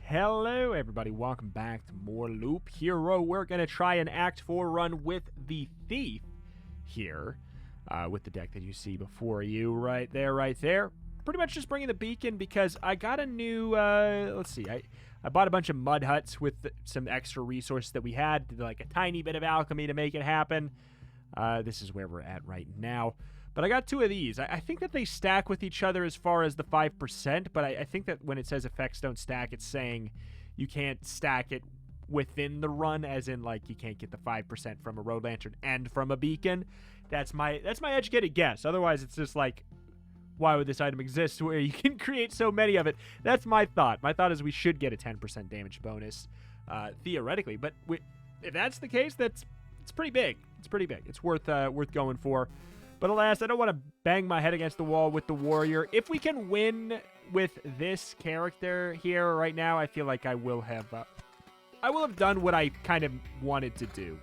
Hello everybody, welcome back to more Loop Hero. We're going to try an Act 4 run with the Thief here, with the deck that you see before you right there. Pretty much just bringing the beacon because I got a new, let's see, I bought a bunch of mud huts with some extra resources that we had, like a tiny bit of alchemy to make it happen. This is where we're at right now. But I got two of these. I think that they stack with each other as far as the 5%, but I think that when it says effects don't stack, it's saying you can't stack it within the run, as in, like, you can't get the 5% from a road lantern and from a beacon. That's my educated guess. Otherwise, it's just like, why would this item exist where you can create so many of it? That's my thought. My thought is we should get a 10% damage bonus, theoretically. But if that's the case, it's pretty big. It's pretty big. It's worth going for. But alas, I don't want to bang my head against the wall with the warrior. If we can win with this character here right now, I feel like I will have done what I kind of wanted to do,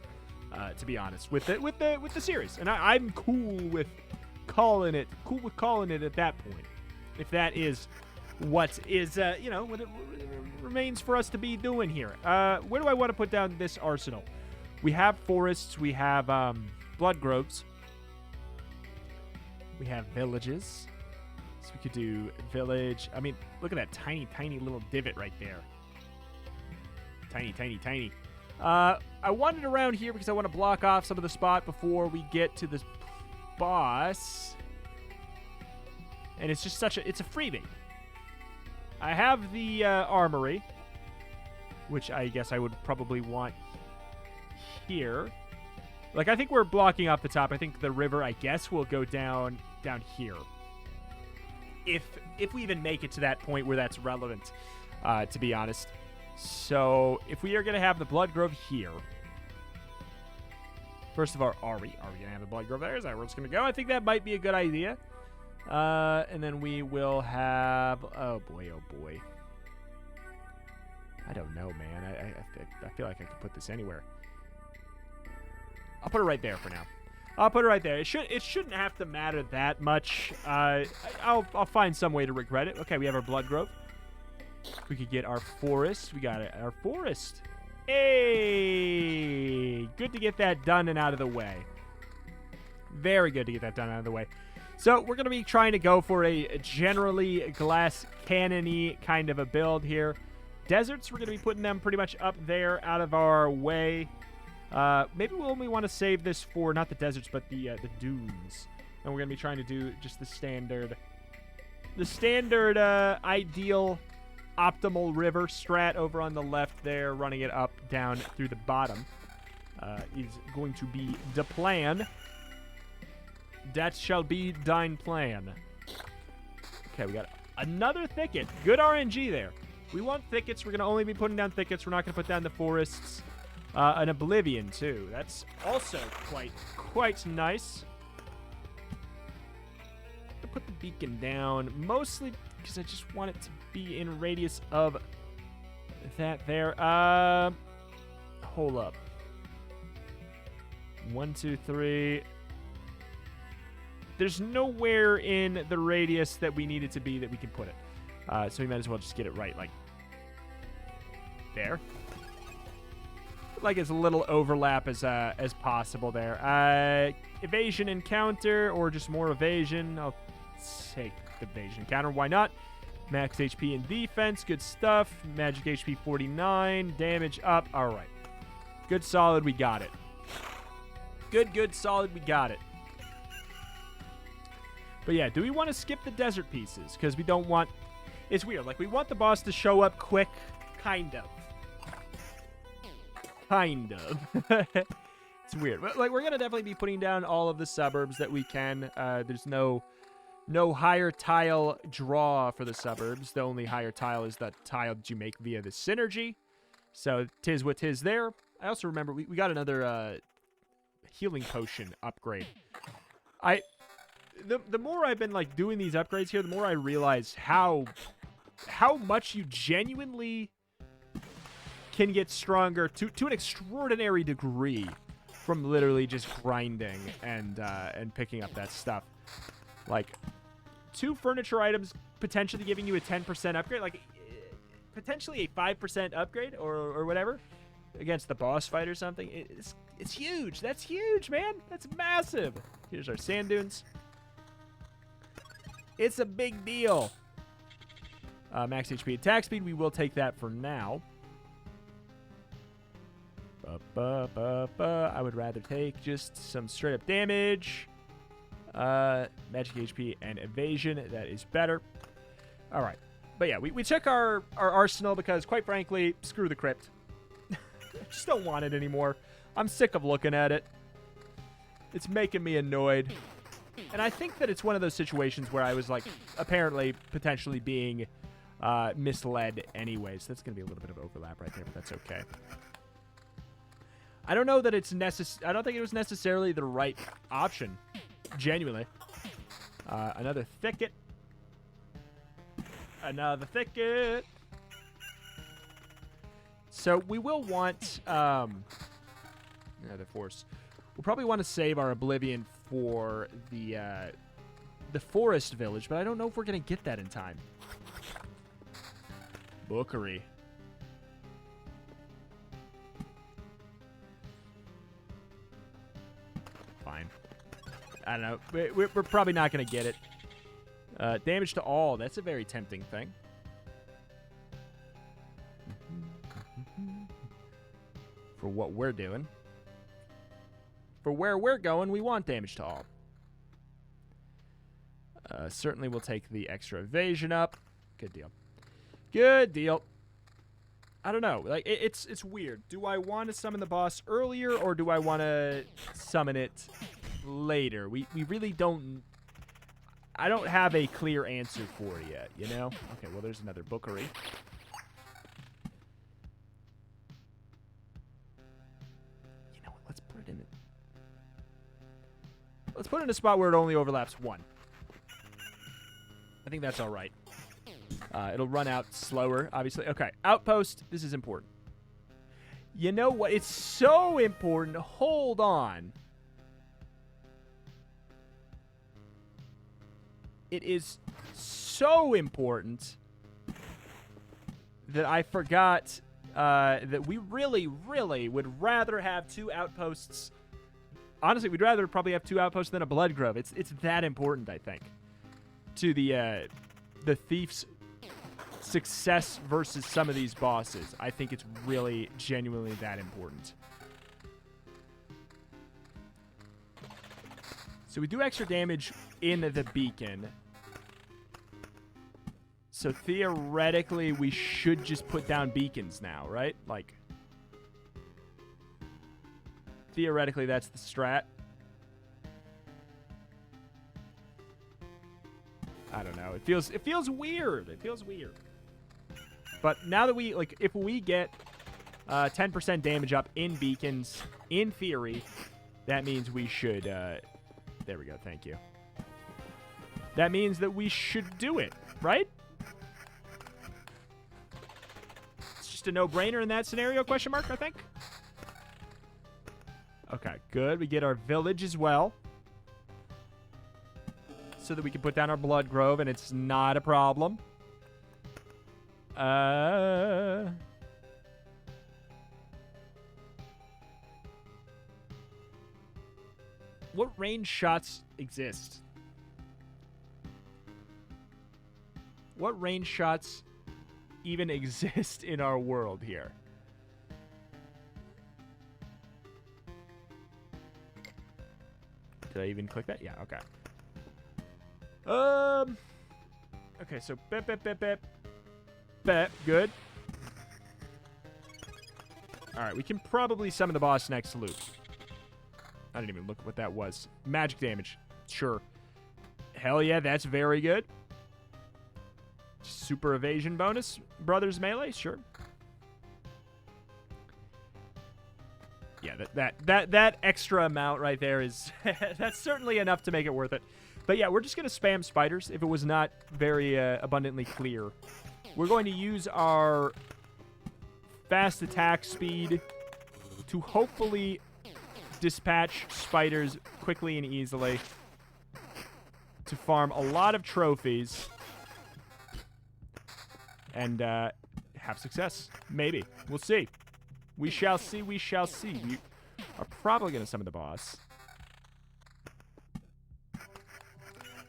to be honest, with the series. And I'm cool with calling it at that point. If that is what is what it remains for us to be doing here. Where do I want to put down this arsenal? We have forests. We have blood groves. We have villages. So we could do village. I mean, look at that tiny, tiny little divot right there. Tiny, tiny, tiny. I wanted around here because I want to block off some of the spot before we get to this boss. And it's just it's a freebie. I have the armory, which I guess I would probably want here. Like, I think we're blocking off the top. I think the river, I guess, will go down here. If we even make it to that point where that's relevant, to be honest. So, if we are going to have the Blood Grove here. First of all, are we going to have the Blood Grove there? Is that where it's going to go? I think that might be a good idea. And then we will have... Oh, boy. I don't know, man. I feel like I could put this anywhere. I'll put it right there for now. I'll put it right there. It shouldn't have to matter that much. I'll find some way to regret it. Okay, we have our Blood Grove. We could get our forest. We got it. Our forest. Hey! Good to get that done and out of the way. Very good to get that done out of the way. So we're going to be trying to go for a generally glass cannon-y kind of a build here. Deserts, we're going to be putting them pretty much up there out of our way. Maybe we'll only want to save this for not the deserts, but the dunes. And we're going to be trying to do just the standard ideal optimal river strat over on the left there, running it up, down through the bottom. Is going to be the plan. That shall be thine plan. Okay, we got another thicket. Good RNG there. We want thickets. We're going to only be putting down thickets. We're not going to put down the forests. An Oblivion, too. That's also quite nice. I'll put the beacon down, mostly because I just want it to be in radius of that there. Hold up. 1, 2, 3. There's nowhere in the radius that we need it to be that we can put it. So we might as well just get it right, like there. Like as little overlap as possible there. Evasion encounter or just more evasion. I'll take the evasion encounter. Why not? Max HP and defense. Good stuff. Magic HP 49. Damage up. All right. Good, solid. We got it. Good, solid. We got it. But yeah, do we want to skip the desert pieces? Because we don't want... It's weird. Like, we want the boss to show up quick. Kind of. It's weird. But, like, we're going to definitely be putting down all of the suburbs that we can. There's no higher tile draw for the suburbs. The only higher tile is the tile that you make via the synergy. So, tis what tis there. I also remember we got another healing potion upgrade. The more I've been, like, doing these upgrades here, the more I realize how much you genuinely can get stronger to an extraordinary degree from literally just grinding and picking up that stuff. Like, 2 furniture items potentially giving you a 10% upgrade. Like, potentially a 5% upgrade or whatever against the boss fight or something. It's huge. That's huge, man. That's massive. Here's our sand dunes. It's a big deal. Max HP attack speed. We will take that for now. I would rather take just some straight up damage. Magic HP and evasion. That is better. All right. But yeah, we check our arsenal because, quite frankly, screw the crypt. I just don't want it anymore. I'm sick of looking at it. It's making me annoyed. And I think that it's one of those situations where I was, like, apparently, potentially being misled anyways. That's going to be a little bit of overlap right there, but that's okay. I don't know that it's I don't think it was necessarily the right option. Genuinely. Another thicket. Another thicket. So we will want the force. We'll probably want to save our Oblivion for the forest village, but I don't know if we're gonna get that in time. Bookery. Fine. I don't know. We're probably not gonna get it. Damage to all. That's a very tempting thing. For what we're doing. For where we're going, we want damage to all. Certainly we'll take the extra evasion up. Good deal. Good deal. I don't know. Like it's weird. Do I want to summon the boss earlier or do I want to summon it later? We really don't. I don't have a clear answer for it yet, you know? Okay, well, there's another bookery. You know what? Let's put it in it. Let's put it in a spot where it only overlaps one. I think that's all right. It'll run out slower, obviously. Okay, outpost. This is important. You know what? It's so important. Hold on. It is so important that I forgot that we really, really would rather have 2 outposts. Honestly, we'd rather probably have 2 outposts than a blood grove. It's that important, I think, to the thief's success versus some of these bosses. I think it's really, genuinely that important. So we do extra damage in the beacon. So theoretically, we should just put down beacons now, right? Like, theoretically, that's the strat. I don't know. It feels weird. It feels weird. But now that we, like, if we get 10% damage up in beacons, in theory, that means we should, there we go, thank you. That means that we should do it, right? It's just a no-brainer in that scenario, question mark, I think. Okay, good. We get our village as well. So that we can put down our blood grove, and it's not a problem. What range shots exist? What range shots even exist in our world here? Did I even click that? Yeah, okay. Okay, so bep, bep, bep, bep. Bep, good. Alright, we can probably summon the boss next loop. I didn't even look at what that was. Magic damage. Sure. Hell yeah, that's very good. Super evasion bonus. Brothers melee, sure. Yeah, that extra amount right there is... that's certainly enough to make it worth it. But yeah, we're just going to spam spiders if it was not very abundantly clear. We're going to use our fast attack speed to hopefully dispatch spiders quickly and easily to farm a lot of trophies. And have success. Maybe. We'll see. We shall see. We shall see. We are probably going to summon the boss.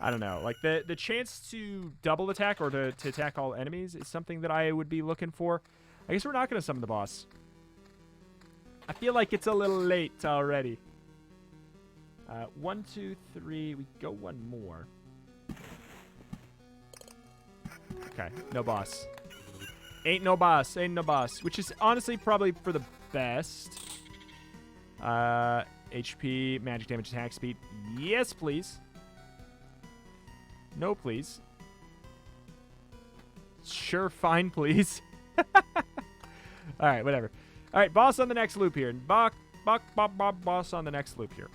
I don't know. Like, the chance to double attack or to attack all enemies is something that I would be looking for. I guess we're not going to summon the boss. I feel like it's a little late already. 1, 2, 3. We go one more. Okay, no boss. Ain't no boss. Ain't no boss. Which is honestly probably for the best. HP, magic damage, attack speed. Yes, please. No, please. Sure, fine, please. Alright, whatever. Alright, boss on the next loop here. Boss on the next loop here.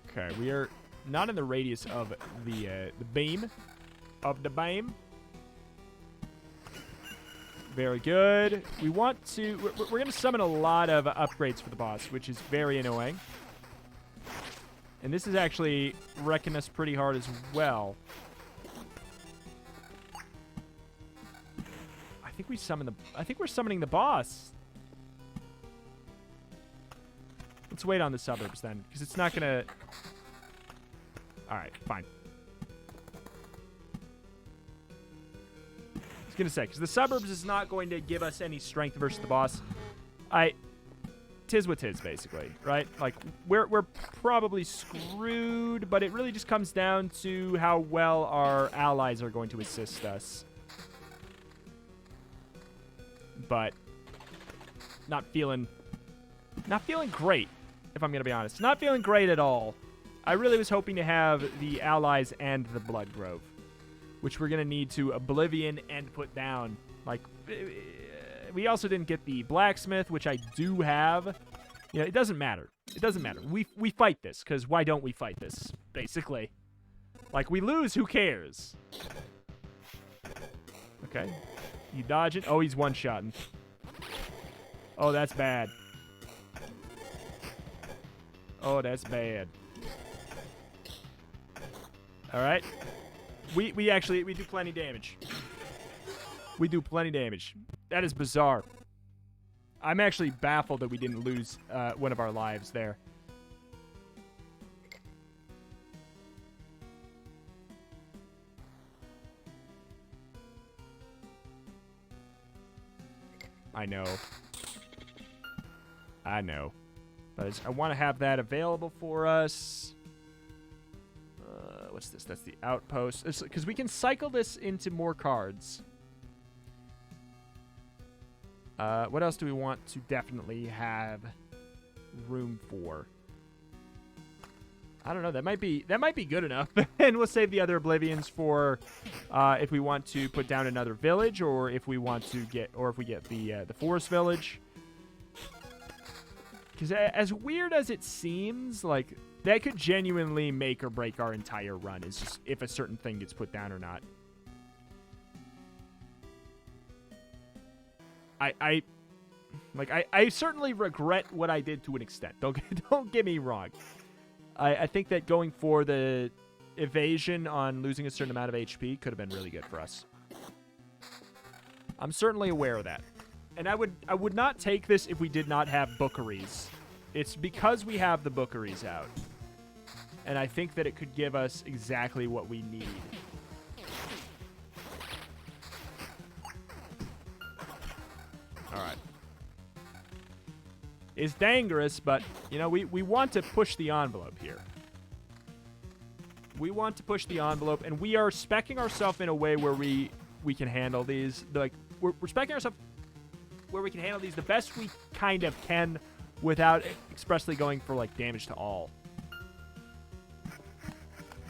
Okay, we are not in the radius of the beam. Of the beam. Very good. We want to... We're going to summon a lot of upgrades for the boss, which is very annoying. And this is actually wrecking us pretty hard as well. I think we're summoning the boss. Let's wait on the suburbs then, because it's not gonna... Alright, fine. I was gonna say, because the suburbs is not going to give us any strength versus the boss. Tis what tis, basically, right? Like, we're probably screwed, but it really just comes down to how well our allies are going to assist us. But not feeling great, if I'm gonna be honest. Not feeling great at all. I really was hoping to have the allies and the Blood Grove, which we're gonna need to Oblivion and put down. Like, we also didn't get the blacksmith, which I do have. You know, it doesn't matter. It doesn't matter. We fight this, because why don't we fight this, basically? Like, we lose, who cares? Okay. You dodging? Oh, he's one-shotting. Oh, that's bad. Oh, that's bad. Alright. We do plenty damage. We do plenty damage. That is bizarre. I'm actually baffled that we didn't lose one of our lives there. I know. I know. But I want to have that available for us. What's this? That's the outpost. Because we can cycle this into more cards. What else do we want to definitely have room for? I don't know. That might be good enough. And we'll save the other Oblivions for if we want to put down another village, or if we want to get, or if we get the forest village. Because as weird as it seems, like, that could genuinely make or break our entire run, is just if a certain thing gets put down or not. I certainly regret what I did to an extent. Don't get me wrong. I think that going for the evasion on losing a certain amount of HP could have been really good for us. I'm certainly aware of that. And I would not take this if we did not have bookeries. It's because we have the bookeries out. And I think that it could give us exactly what we need. Alright. It's dangerous, but, you know, we want to push the envelope here. We want to push the envelope, and we are speccing ourselves in a way where we can handle these. Like, we're speccing ourselves where we can handle these the best we kind of can without expressly going for, like, damage to all.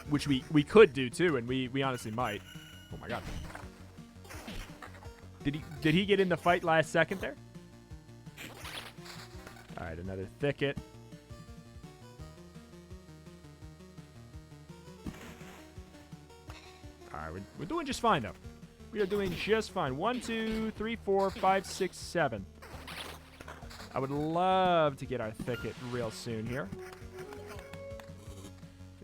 Which we could do, too, and we honestly might. Oh, my God. Did he get in the fight last second there? All right, another thicket. All right, we're doing just fine, though. We are doing just fine. 1, 2, 3, 4, 5, 6, 7. I would love to get our thicket real soon here.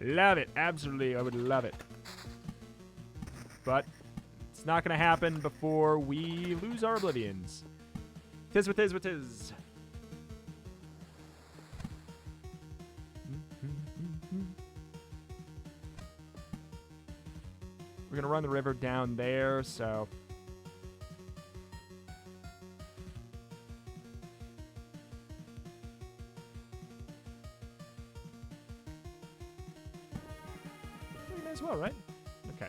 Love it. Absolutely, I would love it. But It's not going to happen before we lose our Oblivions. Tis what tis what tis. We're going to run the river down there, so... We may as well, right? Okay.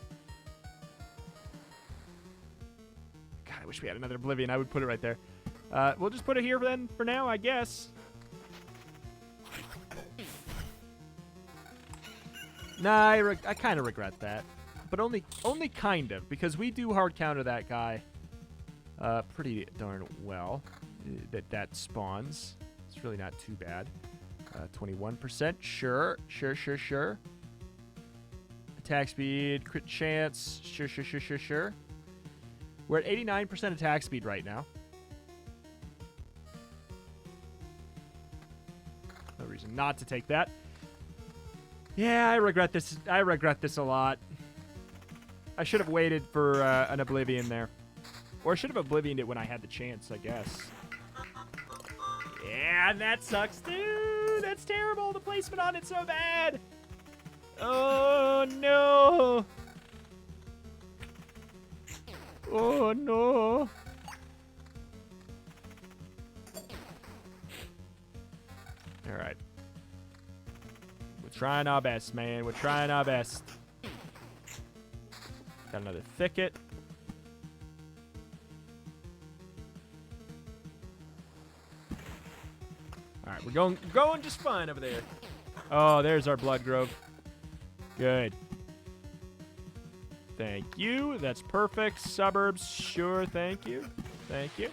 God, I wish we had another Oblivion. I would put it right there. We'll just put it here then for now, I guess. Nah, I kind of regret that. But only kind of, because we do hard counter that guy pretty darn well. That spawns. It's really not too bad. 21%, sure. Attack speed, crit chance, sure. We're at 89% attack speed right now. No reason not to take that. Yeah, I regret this. I regret this a lot. I should have waited for an Oblivion there. Or I should have Oblivioned it when I had the chance, I guess. Yeah, that sucks, dude. That's terrible. The placement on it's so bad. Oh, no. Oh, no. All right. We're trying our best, man. We're trying our best. Got another thicket. All right, we're going just fine over there. Oh, there's our blood grove. Good. Thank you. That's perfect. Suburbs, sure. Thank you. Thank you.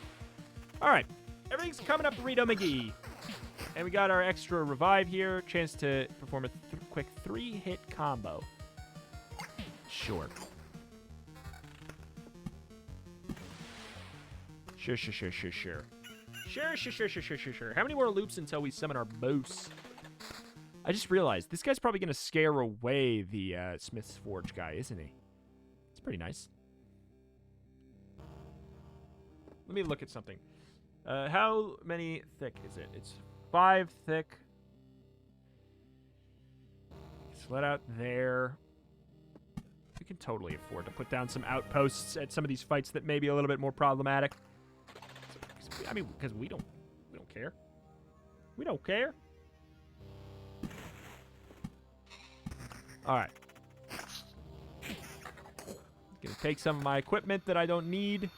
All right, everything's coming up Rito McGee. And we got our extra revive here. Chance to perform a quick 3-hit combo. Sure. Sure. How many more loops until we summon our boss? I just realized this guy's probably going to scare away the Smith's Forge guy, isn't he? It's pretty nice. Let me look at something. How many thick is it? It's 5 thick. Let out there. We can totally afford to put down some outposts at some of these fights that may be a little bit more problematic. I mean, because we don't care. We don't care. All right. Gonna take some of my equipment that I don't need.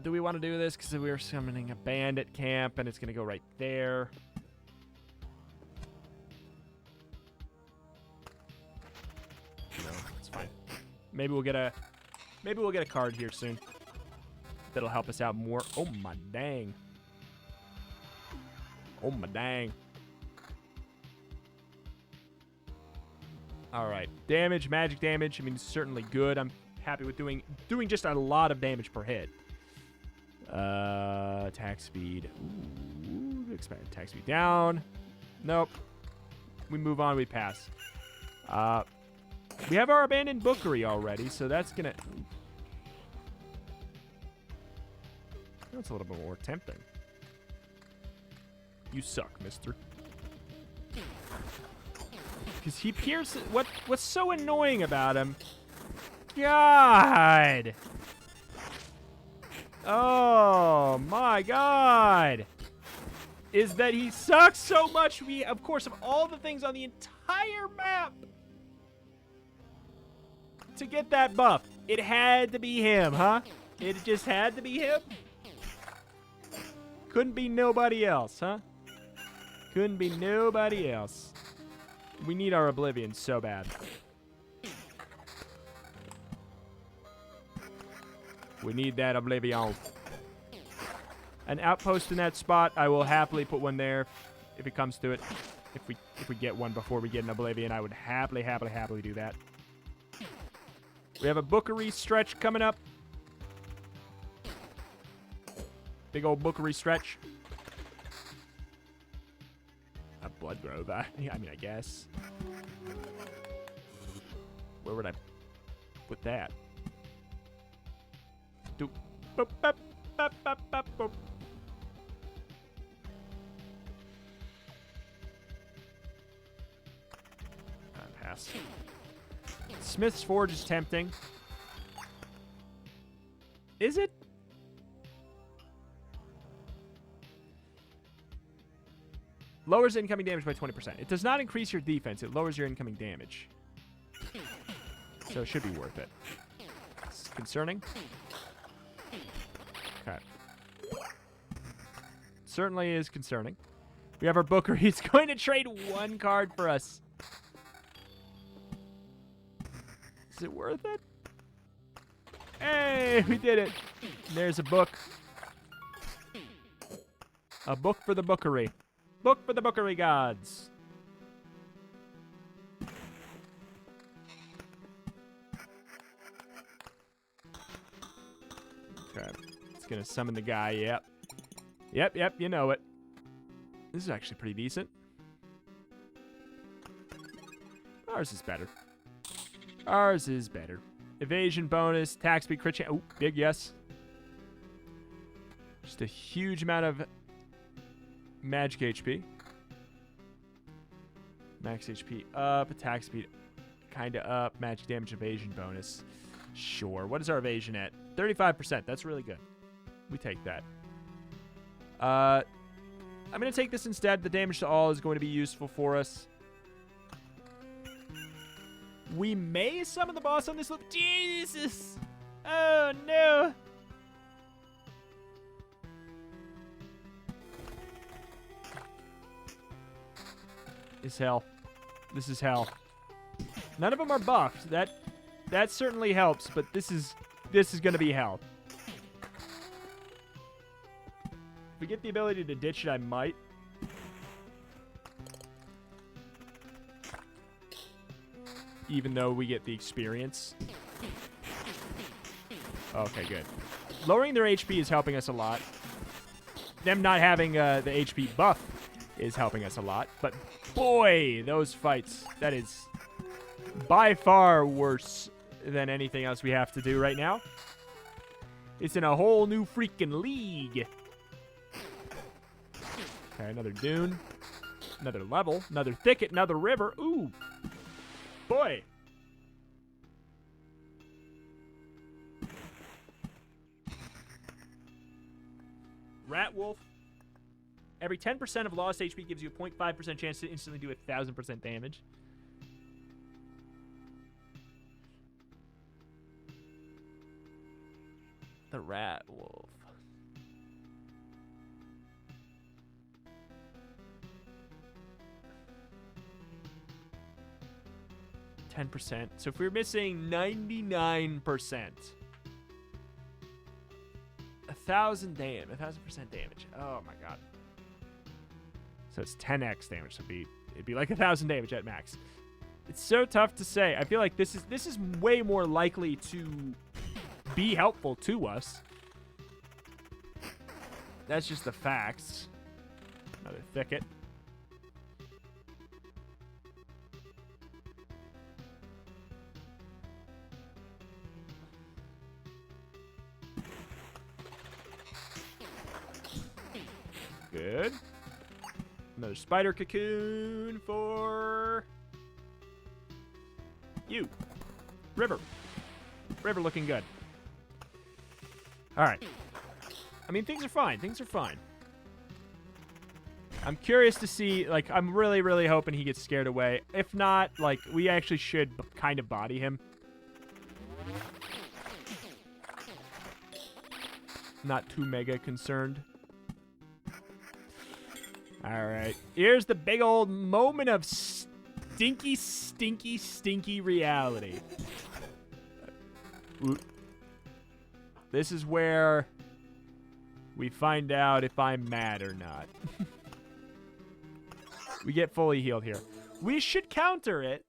Do we want to do this? Because we're summoning a bandit camp, and it's going to go right there. No, it's fine. Maybe we'll get a card here soon. That'll help us out more. Oh my dang. Oh my dang. All right, damage, magic damage. I mean, certainly good. I'm happy with doing just a lot of damage per hit. Attack speed. Ooh, expand attack speed down. Nope. We move on. We pass. We have our abandoned bookery already, so that's gonna. That's a little bit more tempting. You suck, mister. Because he pierces. What's so annoying about him? God. Oh my God. Is that he sucks so much. We, of course, of all the things on the entire map to get that buff, it had to be him, huh? It just had to be him? Couldn't be nobody else, huh? Couldn't be nobody else. We need our Oblivion so bad. We need that Oblivion. An outpost in that spot, I will happily put one there if it comes to it. If we get one before we get an Oblivion, I would happily do that. We have a bookery stretch coming up. Big old bookery stretch. A blood grove. I mean, I guess. Where would I put that? Doop, boop, bop, bop, bop, bop, boop. Pass. Smith's Forge is tempting. Is it? Lowers incoming damage by 20%. It does not increase your defense. It lowers your incoming damage. So it should be worth it. It's concerning. Okay. Certainly is concerning. We have our Booker. He's going to trade one card for us. Is it worth it? Hey, we did it. There's a book. A book for the bookery. Book for the bookery gods. Okay. It's going to summon the guy. Yep. Yep, you know it. This is actually pretty decent. Ours is better. Ours is better. Evasion bonus, attack speed, crit chance. Oh, big yes. Just a huge amount of magic HP. Max HP up, attack speed kind of up, magic damage, evasion bonus. Sure. What is our evasion at? 35%. That's really good. We take that. I'm going to take this instead. The damage to all is going to be useful for us. We may summon the boss on this loop. Jesus! Oh, no! This is hell. This is hell. None of them are buffed. That certainly helps, but this is going to be hell. If we get the ability to ditch it, I might. Even though we get the experience. Okay, good. Lowering their HP is helping us a lot. Them not having the HP buff is helping us a lot. But boy, those fights, that is by far worse than anything else we have to do right now. It's in a whole new freaking league. Okay, another dune. Another level. Another thicket. Another river. Ooh. Boy. Rat Wolf. Every 10% of lost HP gives you a 0.5% chance to instantly do 1,000% damage. The Rat Wolf. %. So if we're missing 99%, 1,000 damage, 1,000% damage. Oh my god. So it's 10x damage. So it'd be like 1,000 damage at max. It's so tough to say. I feel like this is way more likely to be helpful to us. That's just the facts. Another thicket. Good. Another spider cocoon for you. River. River looking good. All right. I mean, things are fine. Things are fine. I'm curious to see, like, I'm really, really hoping he gets scared away. If not, like, we actually should kind of body him. Not too mega concerned. All right. Here's the big old moment of stinky, stinky, stinky reality. This is where we find out if I'm mad or not. We get fully healed here. We should counter it,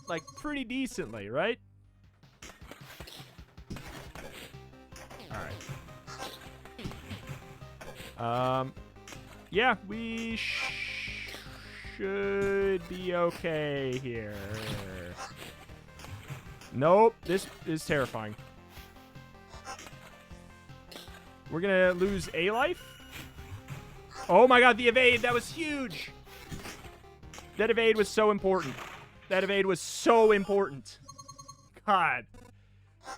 like, pretty decently, right? Alright. Yeah, we should be okay here. Nope, this is terrifying. We're gonna lose a life? Oh my god, the evade, that was huge! That evade was so important. That evade was so important. God.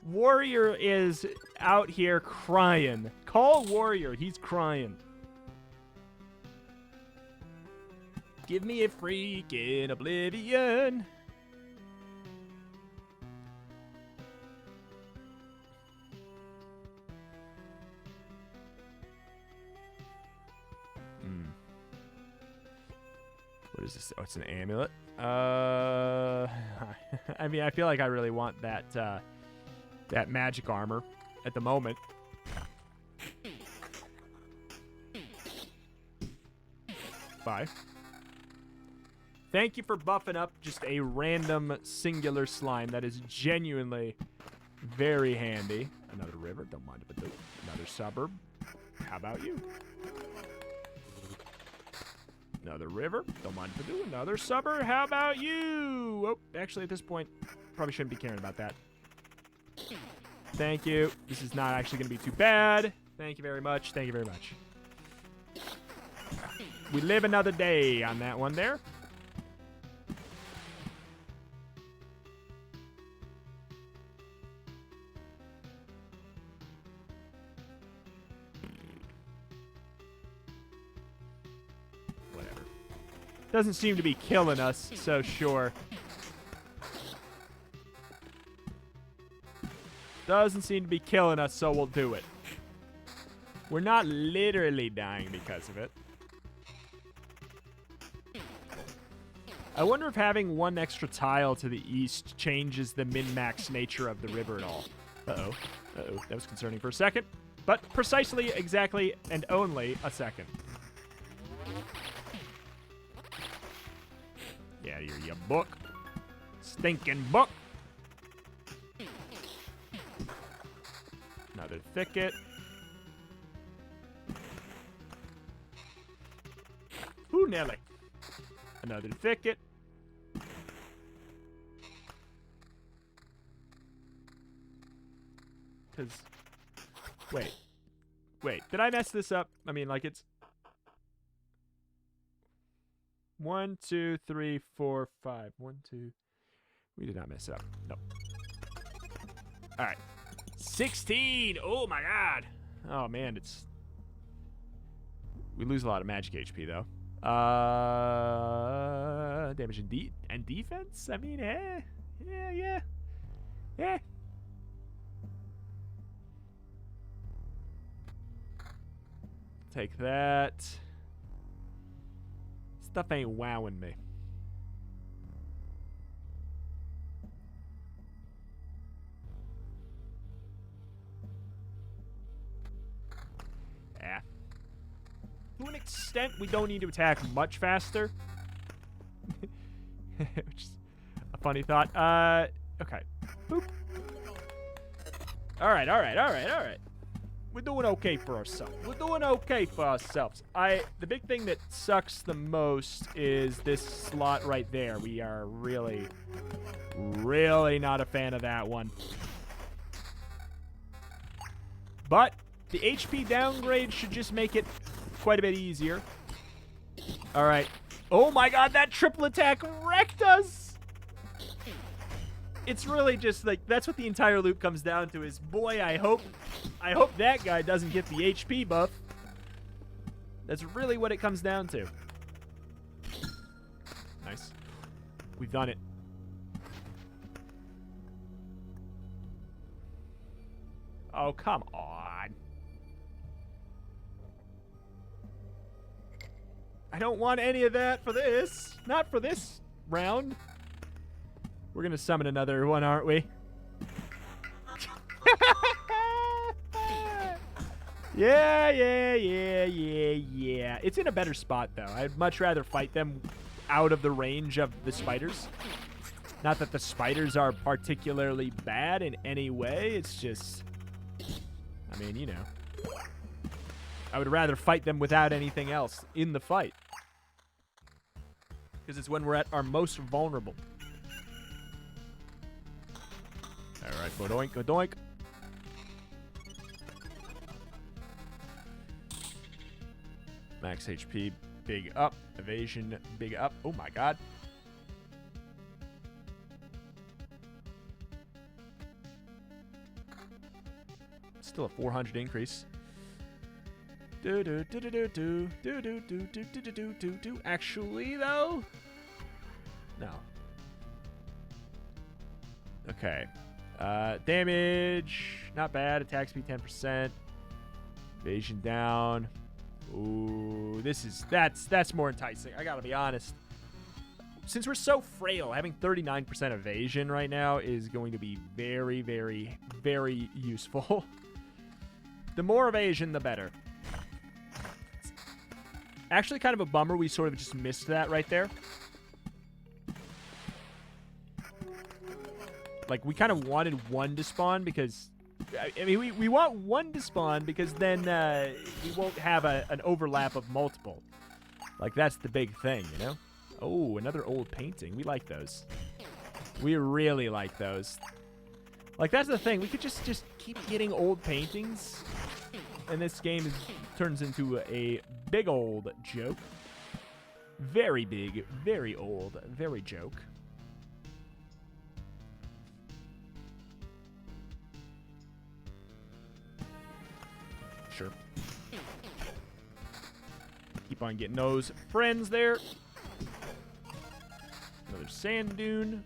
Warrior is out here crying. Call Warrior, he's crying. Give me a freaking oblivion. What is this? Oh, it's an amulet. I mean, I feel like I really want that that magic armor at the moment. Bye. Thank you for buffing up just a random singular slime. That is genuinely very handy. Another river. Don't mind if I do. Another suburb. How about you? Another river. Don't mind if I do. Another suburb. How about you? Oh, actually, at this point, probably shouldn't be caring about that. Thank you. This is not actually going to be too bad. Thank you very much. Thank you very much. We live another day on that one there. Doesn't seem to be killing us, so sure. Doesn't seem to be killing us, so we'll do it. We're not literally dying because of it. I wonder if having one extra tile to the east changes the min-max nature of the river at all. Uh-oh. Uh-oh. That was concerning for a second. But precisely, exactly, and only a second. Yeah, here, you book. Stinking book. Another thicket. Ooh, Nelly. Another thicket. Because... Wait. Did I mess this up? I mean, like, it's... 1, 2, 3, 4, 5. 1, 2. We did not mess it up. Nope. All right. 16. Oh, my God. Oh, man. It's... We lose a lot of magic HP, though. Damage and defense? I mean, Yeah. Take that. Stuff ain't wowing me. Yeah. To an extent, we don't need to attack much faster. Which is a funny thought. Okay. Boop. All right. We're doing okay for ourselves. The big thing that sucks the most is this slot right there. We are really not a fan of that one. But the HP downgrade should just make it quite a bit easier. All right. Oh my God, that triple attack wrecked us. It's really just like, that's what the entire loop comes down to is, boy, I hope that guy doesn't get the HP buff. That's really what it comes down to. Nice. We've done it. Oh, come on. I don't want any of that for this. Not for this round. We're going to summon another one, aren't we? Yeah. It's in a better spot, though. I'd much rather fight them out of the range of the spiders. Not that the spiders are particularly bad in any way. It's just... I mean, you know. I would rather fight them without anything else in the fight. Because it's when we're at our most vulnerable. Alright, go doink. Max HP, big up. Evasion, big up. Oh my god. Still a 400 increase. Actually, though? No. Okay. Damage, not bad. Attack speed 10%. Evasion down. Ooh, that's more enticing. I gotta be honest. Since we're so frail, having 39% evasion right now is going to be very, very, very useful. The more evasion, the better. Actually, kind of a bummer we sort of just missed that right there. Like, we kind of wanted one to spawn because... I mean, we want one to spawn because then we won't have an overlap of multiple. Like, that's the big thing, you know? Oh, another old painting. We like those. We really like those. Like, that's the thing. We could just keep getting old paintings. And this game turns into a big old joke. Very big, very old, very joke. Sure. Keep on getting those friends there. Another sand dune.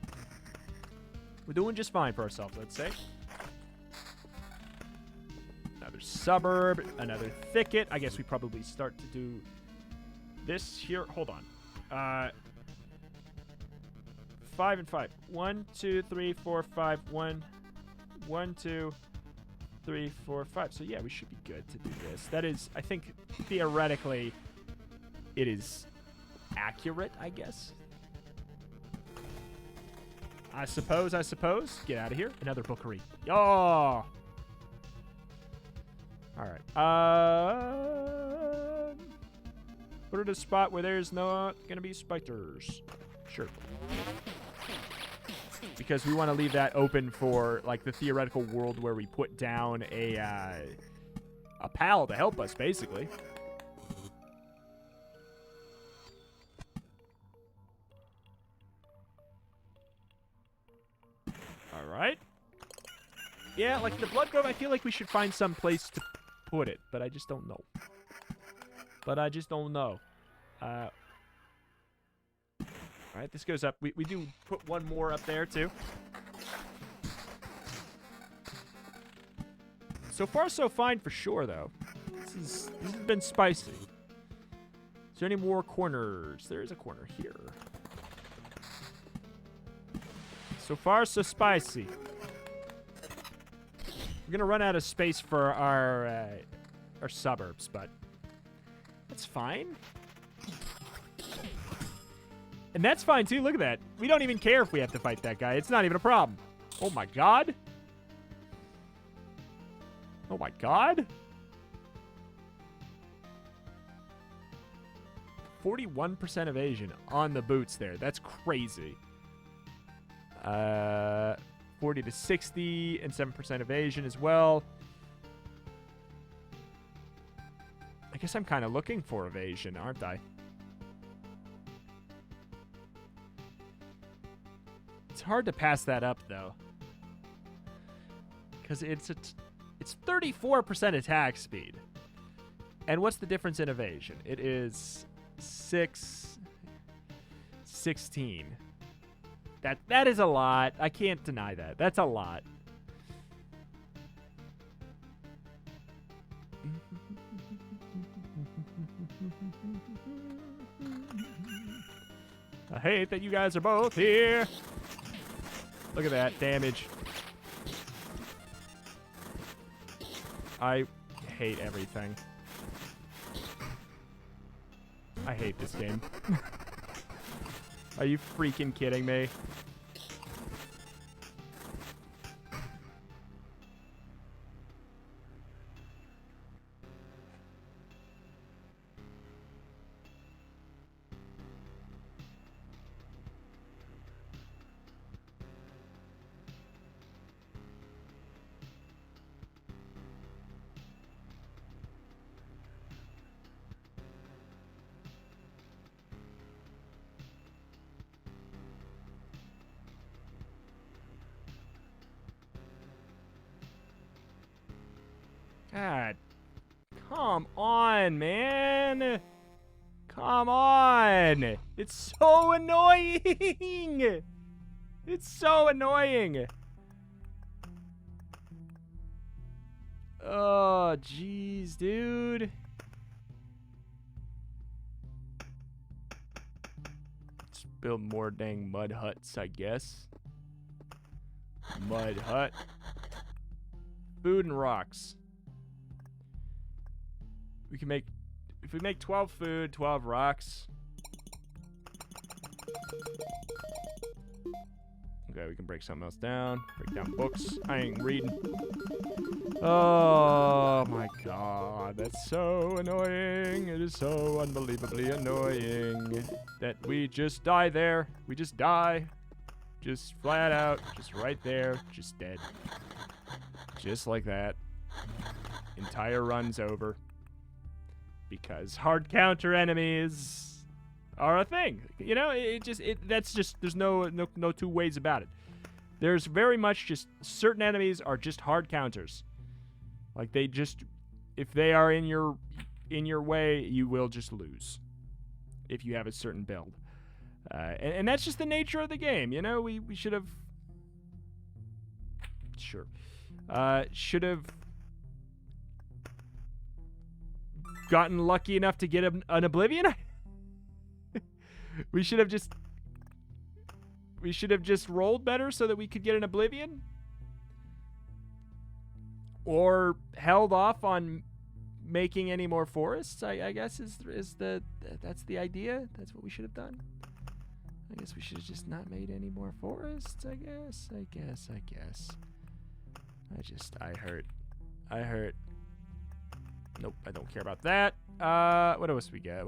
We're doing just fine for ourselves, let's say. Another suburb, another thicket. I guess we probably start to do this here. Hold on. 5 and 5. 1, 2, 3, 4, 5. 1, 2, 3, 4, 5. So yeah, we should be good to do this. That is, I think, theoretically, it is accurate, I guess. I suppose. Get out of here. Another bookery. Oh! Alright. Put it in a spot where there's not going to be spiders. Sure. Because we want to leave that open for, like, the theoretical world where we put down a pal to help us, basically. Alright. Yeah, like the blood grove, I feel like we should find some place to put it, but I just don't know. Alright, this goes up. We do put one more up there, too. So far, so fine for sure, though. This has been spicy. Is there any more corners? There is a corner here. So far, so spicy. We're gonna run out of space for our suburbs, but that's fine. And that's fine, too. Look at that. We don't even care if we have to fight that guy. It's not even a problem. Oh, my God. Oh, my God. 41% evasion on the boots there. That's crazy. 40 to 60 and 7% evasion as well. I guess I'm kind of looking for evasion, aren't I? It's hard to pass that up, though. Because it's 34% attack speed. And what's the difference in evasion? It is 16. That is a lot. I can't deny that. That's a lot. I hate that you guys are both here. Look at that damage. I hate everything. I hate this game. Are you freaking kidding me? God. Come on, man. Come on. It's so annoying. It's so annoying. Oh, jeez, dude. Let's build more dang mud huts, I guess. Mud hut. Food and rocks. We can make, if we make 12 food, 12 rocks. Okay, we can break something else down. Break down books. I ain't reading. Oh my god, that's so annoying. It is so unbelievably annoying that we just die there. We just die. Just flat out. Just right there. Just dead. Just like that. Entire run's over. Because hard counter enemies are a thing. You know, that's just, there's no two ways about it. There's very much just, certain enemies are just hard counters. Like, they just, if they are in your way, you will just lose. If you have a certain build. And that's just the nature of the game, you know? We should have... Sure. Should have gotten lucky enough to get an Oblivion? We should have just rolled better so that we could get an Oblivion? Or held off on making any more forests, I guess that's the idea. That's what we should have done. I guess we should have just not made any more forests, I guess. I hurt. Nope, I don't care about that. What else we got?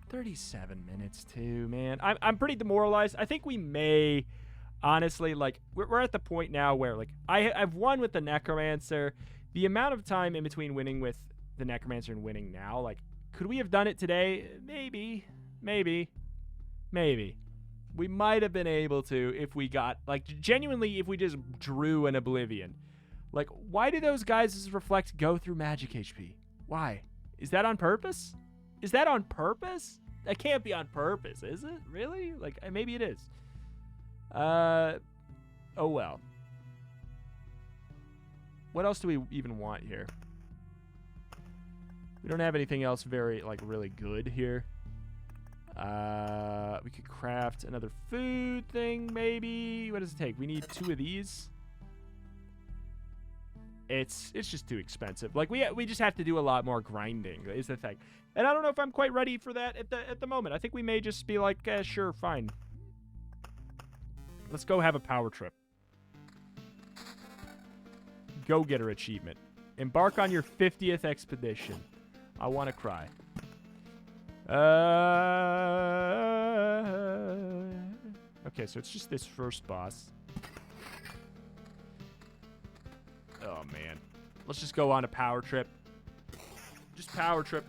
37 minutes too, man. I'm pretty demoralized. I think we may, honestly, like, we're at the point now where, like, I've won with the Necromancer. The amount of time in between winning with the Necromancer and winning now, like, could we have done it today? Maybe. We might have been able to if we got, like, genuinely, if we just drew an Oblivion. Like, why do those guys' reflect go through magic HP? Why? Is that on purpose? That can't be on purpose, is it? Really? Like, maybe it is. Oh well. What else do we even want here? We don't have anything else very, like, really good here. We could craft another food thing, maybe. What does it take? We need 2 of these. It's just too expensive. Like, we just have to do a lot more grinding, is the thing. And I don't know if I'm quite ready for that at the moment. I think we may just be like, sure, fine. Let's go have a power trip. Go-getter achievement. Embark on your 50th expedition. I want to cry. Okay, so it's just this first boss. Oh, man. Let's just go on a power trip. Just power trip.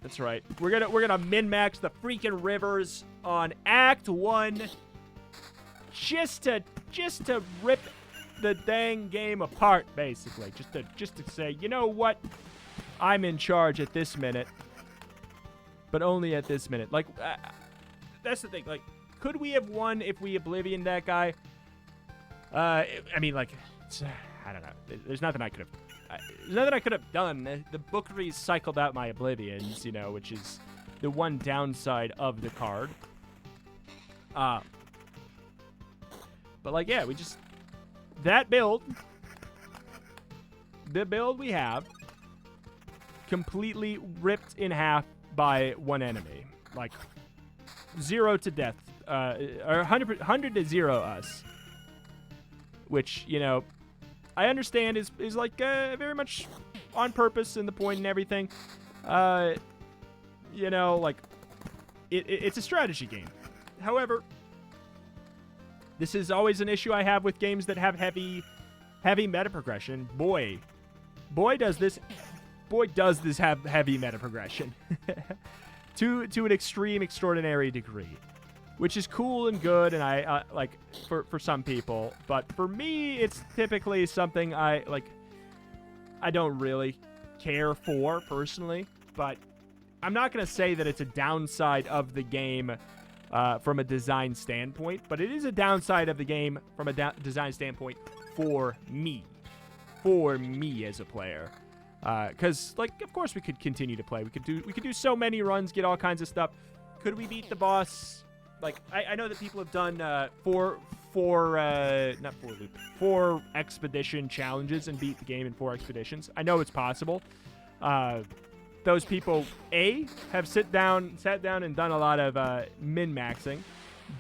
That's right. We're gonna min-max the freaking rivers on Act 1 just to rip the dang game apart, basically. Just to say, you know what? I'm in charge at this minute. But only at this minute. Like, that's the thing. Like, could we have won if we Oblivioned that guy? I mean, like, I don't know. There's nothing I could have... There's nothing I could have done. The book recycled out my Oblivions, you know, which is the one downside of the card. But, like, yeah, we just... That build... The build we have... completely ripped in half by one enemy. Like, 0 to death. Or 100 to 0 us. Which, you know... I understand is like very much on purpose in the point and everything. You know, like it's a strategy game. However, this is always an issue I have with games that have heavy meta progression. Boy does this have heavy meta progression to an extraordinary degree. which is cool and good, and I like for some people. But for me, it's typically something I don't really care for personally. But I'm not going to say that it's a downside of the game from a design standpoint, but it is a downside of the game from a design standpoint for me as a player. Because, like, of course we could continue to play. We could do so many runs, get all kinds of stuff. Could we beat the boss? Like, I know that people have done four expedition challenges and beat the game in 4 expeditions. I know it's possible. Those people, A, have sat down and done a lot of min-maxing.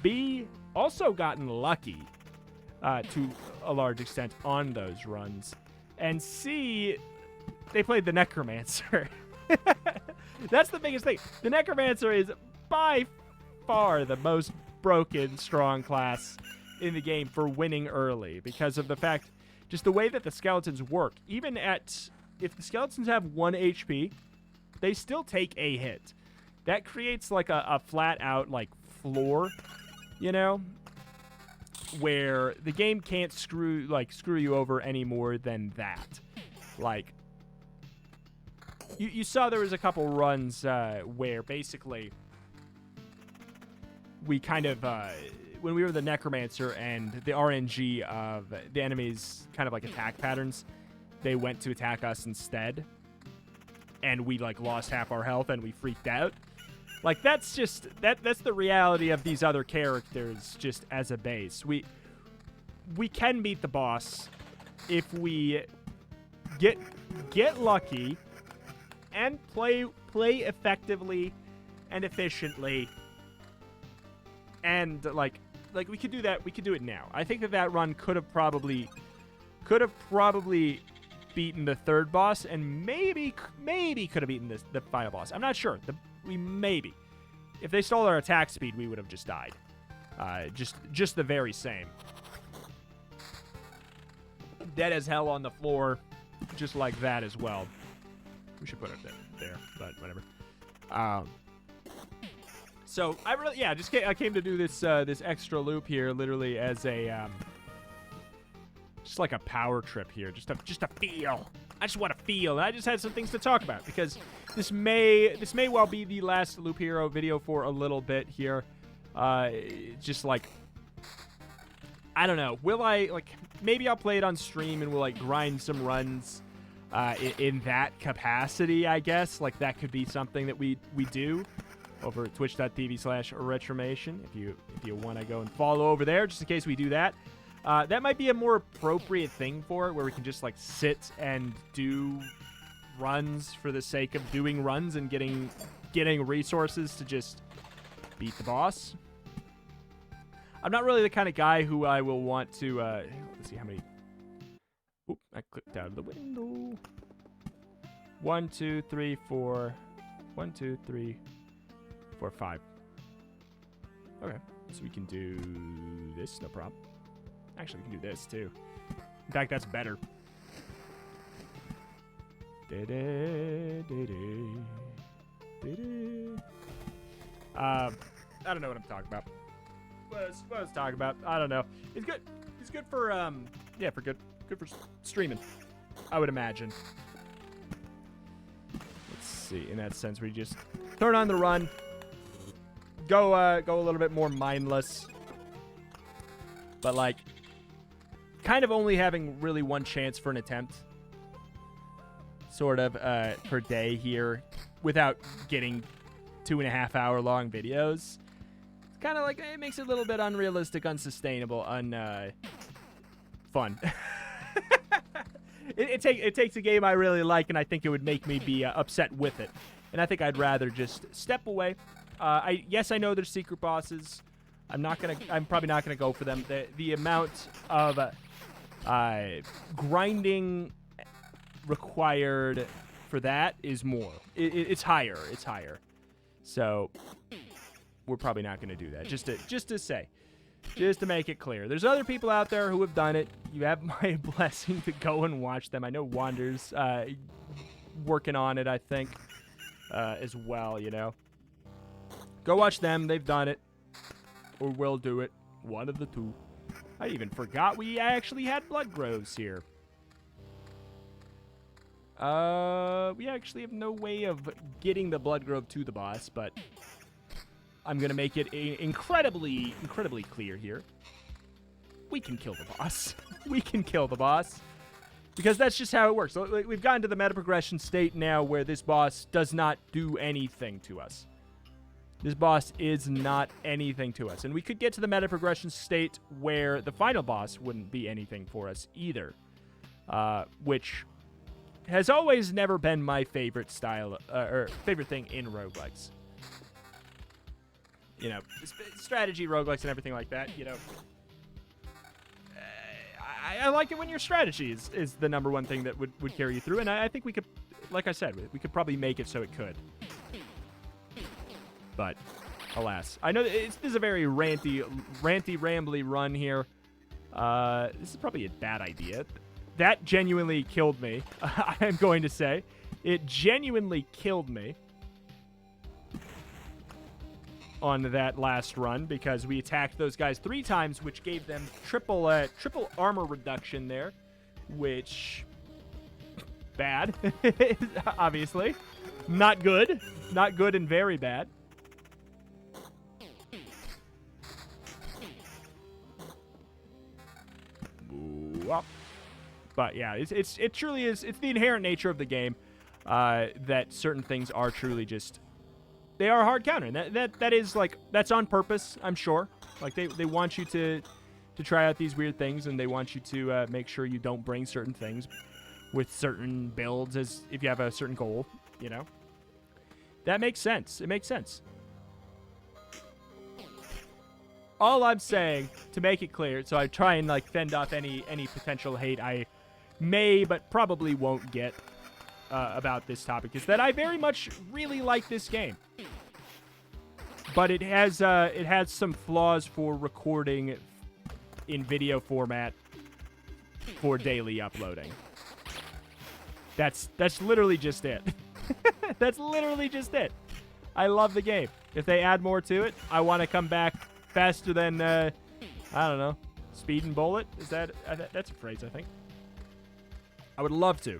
B, also gotten lucky to a large extent on those runs. And C, they played the Necromancer. That's the biggest thing. The Necromancer is by far the most broken strong class in the game for winning early because of the fact, just the way that the skeletons work. Even if the skeletons have 1 HP, they still take a hit. That creates like a flat out like floor, you know, where the game can't screw you over any more than that. Like, you saw there was a couple runs where basically we kind of, when we were the Necromancer and the RNG of the enemy's kind of like attack patterns, they went to attack us instead. And we like lost half our health and we freaked out. Like, that's just, that's the reality of these other characters just as a base. We can beat the boss if we get lucky and play effectively and efficiently. And like we could do that. We could do it now. I think that run could have probably beaten the 3rd boss, and maybe could have beaten the final boss. I'm not sure. Maybe. If they stole our attack speed, we would have just died. Just the very same. Dead as hell on the floor, just like that as well. We should put it there, but whatever. So I came to do this extra loop here, literally as a just like a power trip here, just a feel. I just want to feel. And I just had some things to talk about because this may well be the last Loop Hero video for a little bit here. Just like, I don't know. Will I maybe I'll play it on stream and we'll like grind some runs in that capacity, I guess. Like, that could be something that we do over at twitch.tv/retromation. If you want to go and follow over there, just in case we do that. That might be a more appropriate thing for it, where we can just like sit and do runs for the sake of doing runs and getting resources to just beat the boss. I'm not really the kind of guy who I will want to, let's see how many. Oop, I clicked out of the window. 1, 2, 3, 4. 1, 2, 3, 4, 5. Okay, so we can do this, no problem. Actually, we can do this too. In fact, that's better. I don't know what I'm talking about. What I was talking about, I don't know. It's good. It's good for good for streaming, I would imagine. Let's see. In that sense, we just turn on the run, go a little bit more mindless, but like kind of only having really one chance for an attempt, sort of per day here, without getting 2.5 hour long videos. It's kind of like, it makes it a little bit unrealistic, unsustainable, fun. It takes a game I really like, and I think it would make me be upset with it. And I think I'd rather just step away. Yes, I know there's secret bosses. I'm probably not gonna go for them. The amount of grinding required for that is more. It's higher. It's higher. So we're probably not gonna do that. Just to make it clear. There's other people out there who have done it. You have my blessing to go and watch them. I know Wander's working on it, I think, as well, you know. Go watch them. They've done it. or we'll do it. One of the two. I even forgot we actually had blood groves here. We actually have no way of getting the blood grove to the boss, but I'm going to make it incredibly clear here. We can kill the boss. We can kill the boss. Because that's just how it works. So we've gotten to the meta progression state now where this boss does not do anything to us. This boss is not anything to us. And we could get to the meta progression state where the final boss wouldn't be anything for us either. Which has always never been my favorite style, or favorite thing in roguelikes. You know, strategy roguelikes and everything like that, you know. I like it when your strategy is the number one thing that would carry you through. And I think we could, like I said, we could probably make it so it could. But, alas. I know this is a very ranty, rambly run here. This is probably a bad idea. That genuinely killed me, I'm going to say. It genuinely killed me on that last run because we attacked those guys 3 times, which gave them triple armor reduction there, which bad, obviously. Not good and very bad. But yeah, it truly is. It's the inherent nature of the game that certain things are truly just. They are hard counter, and that is like that's on purpose. I'm sure. Like they want you to try out these weird things, and they want you to make sure you don't bring certain things with certain builds as if you have a certain goal. You know, that makes sense. It makes sense. All I'm saying, to make it clear, so I try and like fend off any potential hate I may but probably won't get about this topic, is that I very much really like this game. But it has some flaws for recording in video format for daily uploading. That's literally just it. That's literally just it. I love the game. If they add more to it, I want to come back faster than, I don't know, speed and bullet? Is that, that's a phrase, I think. I would love to.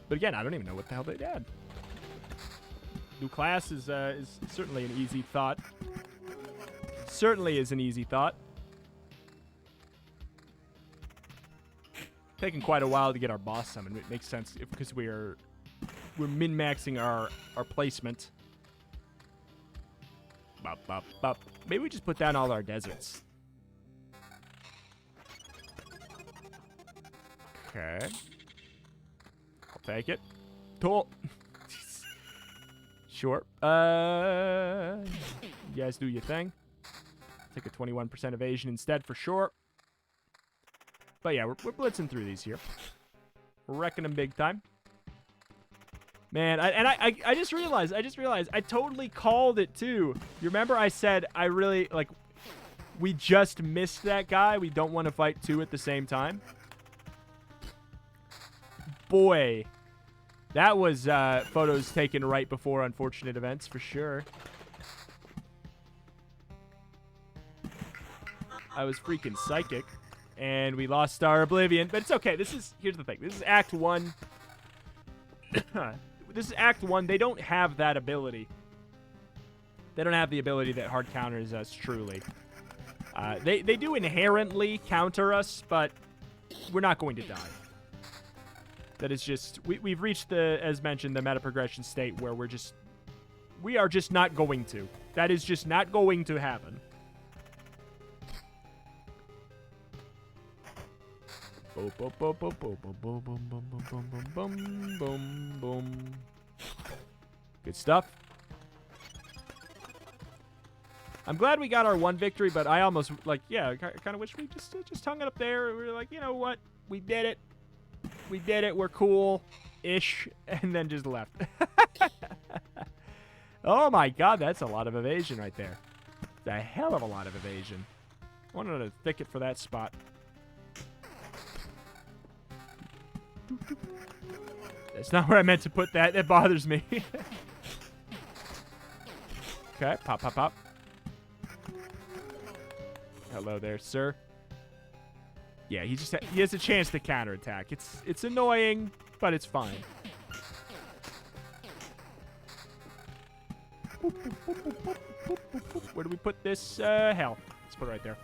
But again, I don't even know what the hell they'd add. New class is certainly an easy thought. Certainly is an easy thought. Taking quite a while to get our boss summon. It makes sense because we're min-maxing our placement. Bop, bop, bop. Maybe we just put down all our deserts. Okay. I'll take it. Cool. Sure. You guys do your thing. Take a 21% evasion instead for sure. But yeah, we're blitzing through these here. We're wrecking them big time. Man, I just realized, I totally called it too. You remember I said I really, like, we just missed that guy. We don't want to fight 2 at the same time. Boy, that was photos taken right before unfortunate events for sure. I was freaking psychic, and we lost our Oblivion, but it's okay. Here's the thing. This is Act 1. This is Act 1. They don't have that ability. They don't have the ability that hard counters us truly. They do inherently counter us, but we're not going to die. That is just... We've reached the, as mentioned, the meta progression state where we are just not going to. That is just not going to happen. Boom, boom, boom, boom, boom, boom, boom, boom, boom, boom, boom, boom, boom. Good stuff. I'm glad we got our 1 victory, but I almost, like, yeah, I kind of wish we just hung it up there. We were like, you know what? We did it. We did it. We're cool-ish. And then just left. Oh, my God. That's a lot of evasion right there. That's a hell of a lot of evasion. I wanted a thicket for that spot. That's not where I meant to put that. That bothers me. Okay, pop, pop, pop. hello there, sir. Yeah, he has a chance to counterattack. It's annoying, but it's fine. Where do we put this? Hell. Let's put it right there.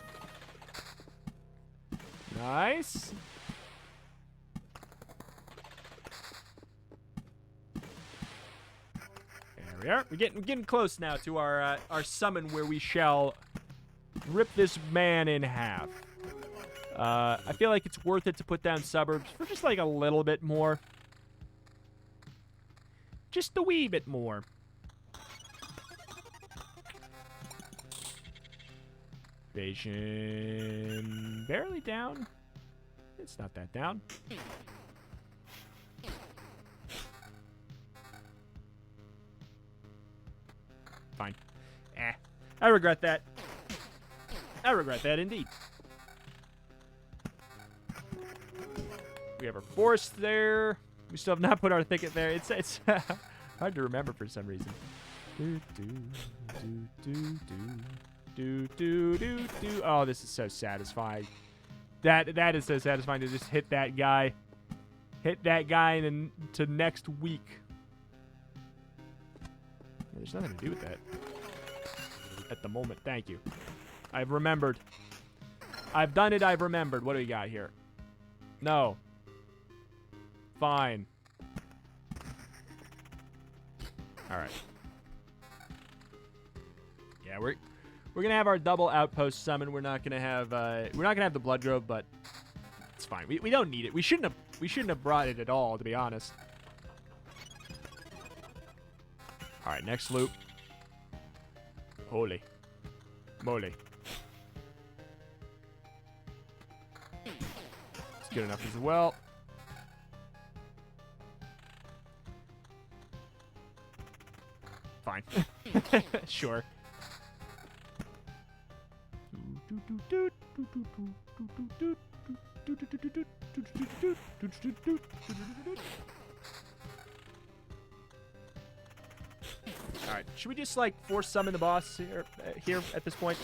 Nice. There we are. We're getting close now to our summon where we shall rip this man in half. I feel like it's worth it to put down suburbs for just like a little bit more. Just a wee bit more. Evasion barely down. It's not that down. Fine. I regret that. I regret that indeed. We have our forest there. We still have not put our thicket there. It's hard to remember for some reason. Oh, this is so satisfying. That is so satisfying to just hit that guy. Hit that guy and to next week. There's nothing to do with that. At the moment, thank you. I've remembered. I've done it, I've remembered. What do we got here? No. Fine. Alright. Yeah, we're gonna have our double outpost summon. We're not gonna have the Blood Grove, but it's fine. We don't need it. We shouldn't have brought it at all, to be honest. Alright, next loop. Holy moly. It's good enough as well. Fine. Sure. Alright, should we just, like, force summon the boss here at this point?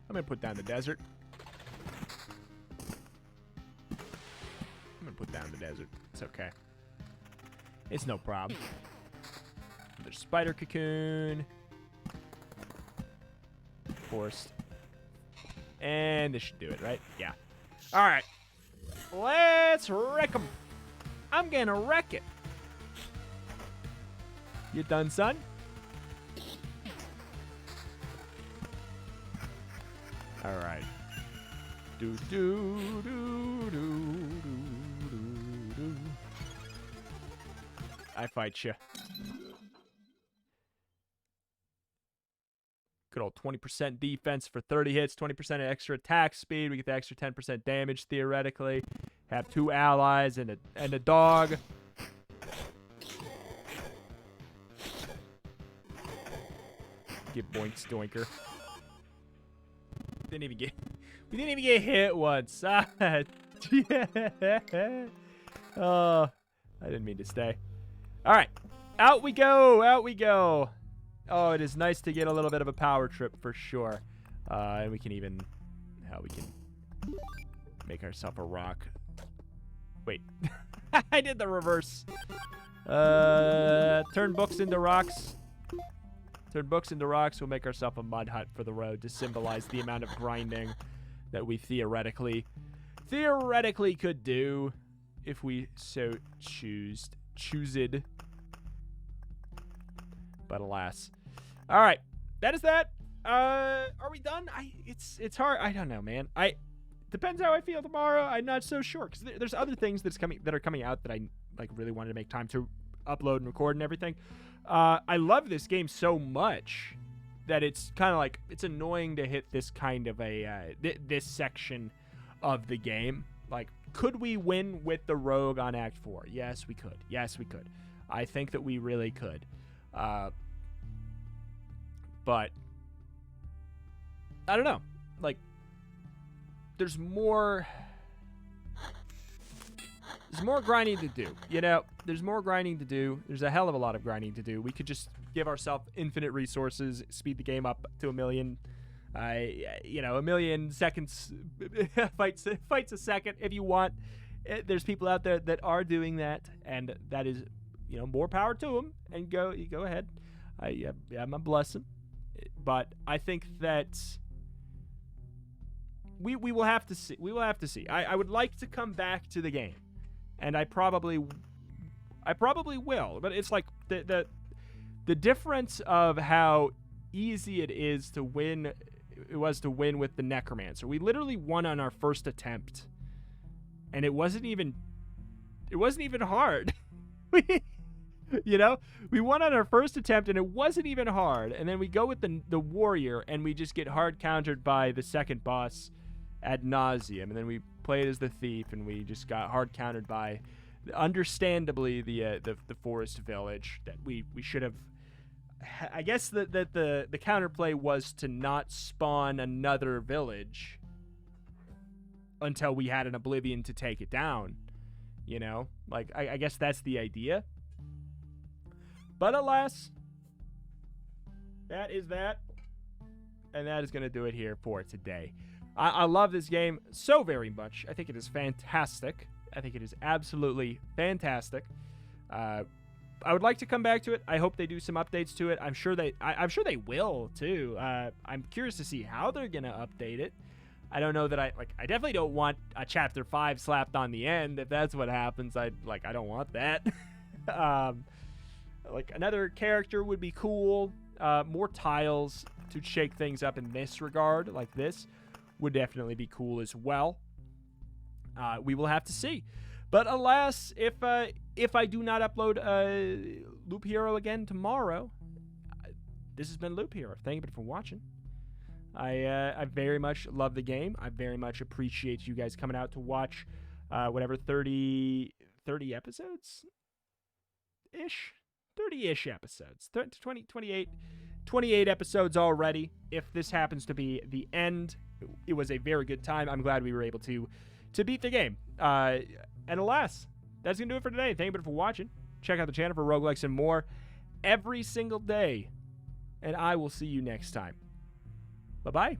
I'm gonna put down the desert. It's okay. It's no problem. There's spider cocoon. Forced. And this should do it, right? Yeah. Alright. Let's wreck them. I'm gonna wreck it. You done, son? Alright. I fight you. Good old 20% defense for 30 hits, 20% extra attack speed. We get the extra 10% damage theoretically. Have 2 allies and a dog. Get boinks doinker. We didn't even get hit once. Yeah. Oh, I didn't mean to stay. All right, out we go. Out we go. Oh, it is nice to get a little bit of a power trip for sure. And we can even, we can make ourselves a rock. Wait, I did the reverse. Turn books into rocks. Turn books into rocks. We'll make ourselves a mud hut for the road to symbolize the amount of grinding that we theoretically could do if we so choose it. But alas. All right, that is that. Are we done? It's hard. I don't know, man. Depends how I feel tomorrow. I'm not so sure because there's other things that are coming out that I like really wanted to make time to upload and record and everything. I love this game so much that it's kind of like it's annoying to hit this kind of a this section of the game. Like, could we win with the rogue on Act 4? Yes, we could. Yes, we could. I think that we really could. But I don't know. Like, there's more grinding to do. You know, there's more grinding to do. There's a hell of a lot of grinding to do. We could just give ourselves infinite resources, speed the game up to 1 million. 1 million seconds fights a second if you want. There's people out there that are doing that, and that is, more power to them. And go ahead. I'm a blessing. But I think that we will have to see. We will have to see. I would like to come back to the game, and I probably will. But it's like the difference of how easy it was to win with the Necromancer. We literally won on our first attempt, and it wasn't even hard. We won on our first attempt, and it wasn't even hard. And then we go with the warrior, and we just get hard countered by the second boss ad nauseum. And then we played as the thief, and we just got hard countered by, understandably, the forest village that we should have. I guess that the counterplay was to not spawn another village until we had an Oblivion to take it down. I guess that's the idea. But alas, that is that. And that is going to do it here for today. I love this game so very much. I think it is fantastic. I think it is absolutely fantastic. I would like to come back to it. I hope they do some updates to it. I'm sure they will too. I'm curious to see how they're going to update it. I don't know that I definitely don't want a chapter 5 slapped on the end. If that's what happens, I don't want that. Another character would be cool. More tiles to shake things up in this regard, like this, would definitely be cool as well. We will have to see. But alas, if I do not upload Loop Hero again tomorrow, this has been Loop Hero. Thank you for watching. I very much love the game. I very much appreciate you guys coming out to watch whatever 30 episodes ish. 30-ish episodes. 28 episodes already. If this happens to be the end, it was a very good time. I'm glad we were able to beat the game. And alas, that's going to do it for today. Thank you for watching. Check out the channel for roguelikes and more every single day. And I will see you next time. Bye-bye.